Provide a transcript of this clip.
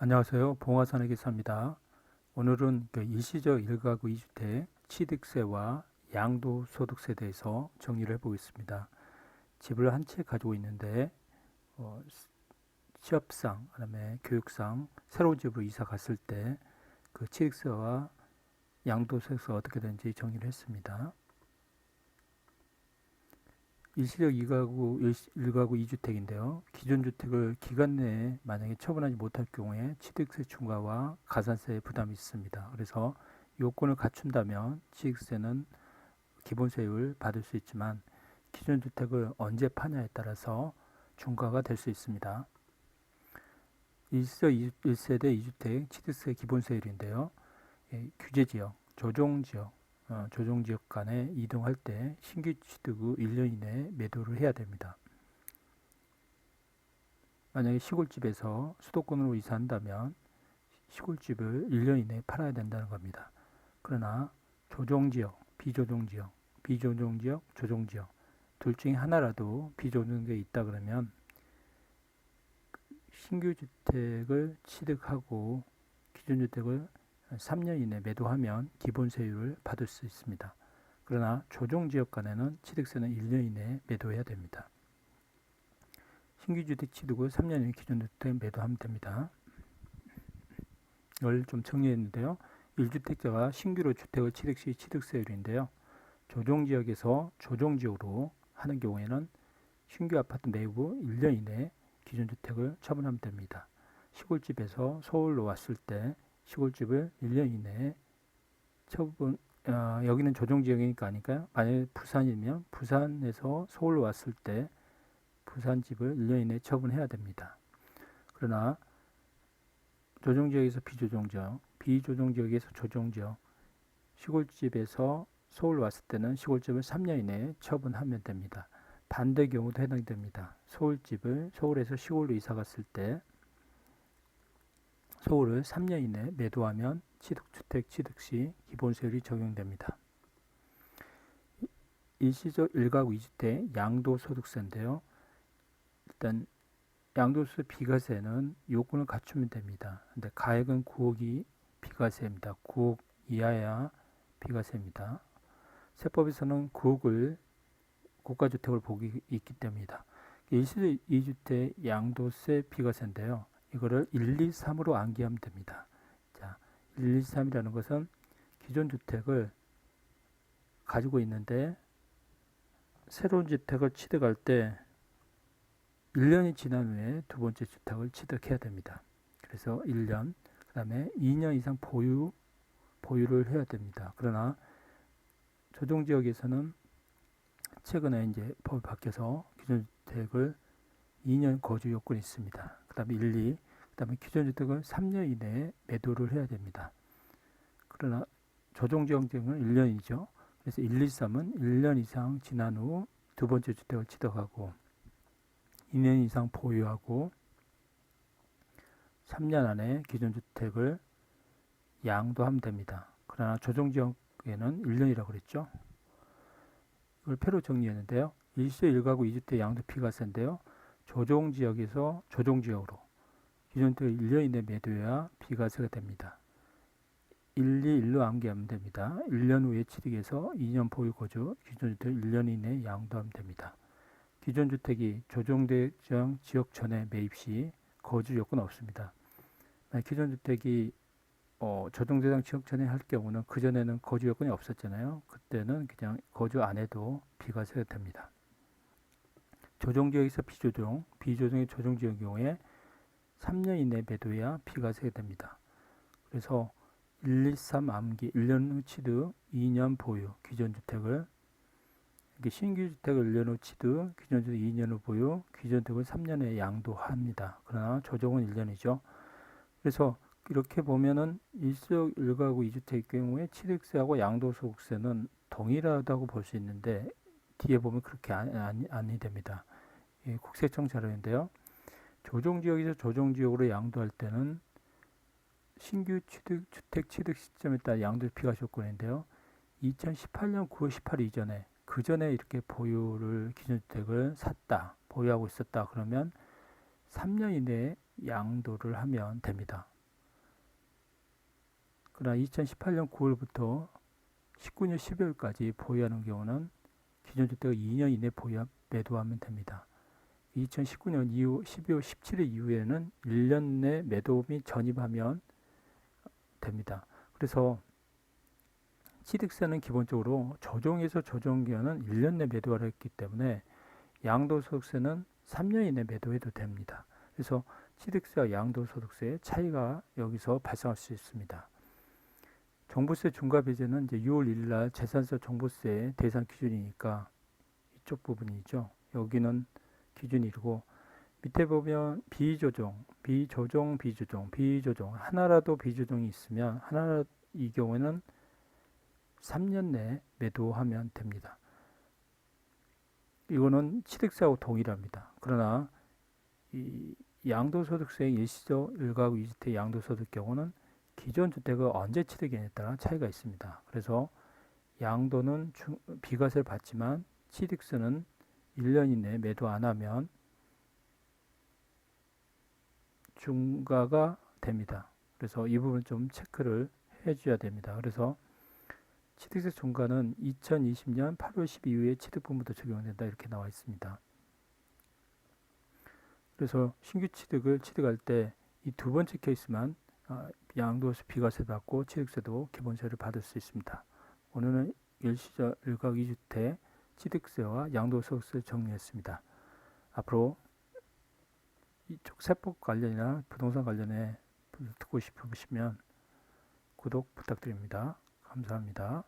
안녕하세요. 봉화산의 기사입니다. 오늘은 일시적 1가구 2주택 취득세와 양도소득세에 대해서 정리를 해보겠습니다. 집을 한 채 가지고 있는데 취업상, 그다음에 교육상 새로운 집으로 이사 갔을 때 그 취득세와 양도소득세가 어떻게 되는지 정리를 했습니다. 일시적 1가구 2주택인데요. 기존 주택을 기간 내에 만약에 처분하지 못할 경우에 취득세 중과와 가산세 부담이 있습니다. 그래서 요건을 갖춘다면 취득세는 기본세율 받을 수 있지만 기존 주택을 언제 파냐에 따라서 중과가 될 수 있습니다. 일시적 1세대 2주택 취득세 기본세율인데요. 규제지역, 조정지역, 조정지역 간에 이동할 때 신규 취득 후 1년 이내에 매도를 해야 됩니다. 만약에 시골집에서 수도권으로 이사한다면 시골집을 1년 이내에 팔아야 된다는 겁니다. 그러나 조정지역, 비조정지역, 비조정지역, 조정지역 둘 중에 하나라도 비조정지역에 있다 그러면 신규 주택을 취득하고 기존 주택을 3년 이내 매도하면 기본세율을 받을 수 있습니다. 그러나 조정지역 간에는 취득세는 1년 이내에 매도해야 됩니다. 신규 주택 취득 후 3년 이내 기존 주택 매도하면 됩니다. 이걸 좀 정리했는데요. 1주택자가 신규로 주택을 취득 시 취득세율인데요. 조정지역에서 조정지역으로 하는 경우에는 신규 아파트 매입 후 1년 이내에 기존 주택을 처분하면 됩니다. 시골집에서 서울로 왔을 때 시골집을 1년 이내에 처분, 여기는 조정지역이니까 아닐까요? 만약에 부산이면 부산에서 서울로 왔을 때 부산집을 1년 이내에 처분해야 됩니다. 그러나 조정지역에서 비조정지역, 비조정지역에서 조정지역, 시골집에서 서울로 왔을 때는 시골집을 3년 이내에 처분하면 됩니다. 반대 경우도 해당이 됩니다. 서울에서 시골로 이사 갔을 때 서울을 3년 이내 매도하면 주택 취득 시 기본세율이 적용됩니다. 일시적 1가구 2주택 양도소득세인데요. 일단 양도소득 비과세는 요건을 갖추면 됩니다. 근데 가액은 9억이 비과세입니다. 9억 이하야 비과세입니다. 세법에서는 9억을 고가주택을 보기 있기 때문이다. 일시적 2주택 양도세 비과세인데요. 이거를 1, 2, 3으로 암기하면 됩니다. 자, 1, 2, 3이라는 것은 기존 주택을 가지고 있는데 새로운 주택을 취득할 때 1년이 지난 후에 두 번째 주택을 취득해야 됩니다. 그래서 1년, 그 다음에 2년 이상 보유를 해야 됩니다. 그러나 조정지역에서는 최근에 이제 법이 바뀌어서 기존 주택을 2년 거주 요건이 있습니다. 그 다음에 1, 2, 그 다음에 기존 주택을 3년 이내에 매도를 해야 됩니다. 그러나 조정지역은 1년이죠. 그래서 1, 2, 3은 1년 이상 지난 후 두 번째 주택을 취득하고 2년 이상 보유하고 3년 안에 기존 주택을 양도하면 됩니다. 그러나 조정지역에는 1년이라고 그랬죠. 이걸 표로 정리했는데요. 일시적 1가구 2주택 양도 비과세인데요. 조정지역에서 조정지역으로 기존 주택을 1년 이내 매도해야 비과세가 됩니다. 1, 2, 1로 암기하면 됩니다. 1년 후에 취득해서 2년 보유 거주, 기존 주택을 1년 이내에 양도하면 됩니다. 기존 주택이 조정대장 지역 전에 매입 시 거주 요건 없습니다. 기존 주택이 조정대장 지역 전에 할 경우는 그전에는 거주 요건이 없었잖아요. 그때는 그냥 거주 안 해도 비과세가 됩니다. 조정지역에서 비조정의 조정지역의 경우에 3년 이내 매도해야 비과세가 됩니다. 그래서 1, 2, 3 암기, 1년 후 취득, 2년 보유, 기존 주택을 신규 주택을 1년 후 취득, 기존 주택 2년 후 보유, 기존 주택을 3년에 양도합니다. 그러나 조정은 1년이죠. 그래서 이렇게 보면은 일시적 1가구 2주택의 경우에 취득세하고 양도소득세는 동일하다고 볼 수 있는데 뒤에 보면 그렇게 아니 됩니다. 국세청 자료인데요. 조정지역에서 조정지역으로 양도할 때는 신규 주택 취득 시점에 따라 양도 비과세 조건인데요. 2018년 9월 18일 이전에 그 전에 이렇게 기존 주택을 샀다, 보유하고 있었다 그러면 3년 이내에 양도를 하면 됩니다. 그러나 2018년 9월부터 19년 12월까지 보유하는 경우는 기존 주택을 2년 이내 매도하면 됩니다. 2019년 이후 12월 17일 이후에는 1년 내 매도 및 전입하면 됩니다. 그래서 취득세는 기본적으로 조정에서 조정기간은 1년 내 매도하라 했기 때문에 양도소득세는 3년 이내 매도해도 됩니다. 그래서 취득세와 양도소득세의 차이가 여기서 발생할 수 있습니다. 종부세 중과배제는 이제 6월 1일 날 재산세 종부세 대상 기준이니까 이쪽 부분이죠. 여기는 기준이고 밑에 보면 비조정 하나라도 비조정이 있으면 하나 이 경우에는 3년 내에 매도하면 됩니다. 이거는 취득세하고 동일합니다. 그러나 이 양도소득세의 일시적 1가구 2주택 양도소득 경우는 기존 주택을 언제 취득했냐에 따라 차이가 있습니다. 그래서 양도는 비과세를 받지만 취득세는 1년 이내에 매도 안 하면 중과가 됩니다. 그래서 이 부분 좀 체크를 해줘야 됩니다. 그래서 취득세 중과는 2020년 8월 12일에 취득분부터 적용된다 이렇게 나와 있습니다. 그래서 신규 취득을 취득할 때 이 두 번째 케이스만 양도세 비과세 받고 취득세도 기본세를 받을 수 있습니다. 오늘은 일시적 1가구 2주택 취득세와 양도소득세 정리했습니다. 앞으로 이쪽 세법 관련이나 부동산 관련해 듣고 싶으시면 구독 부탁드립니다. 감사합니다.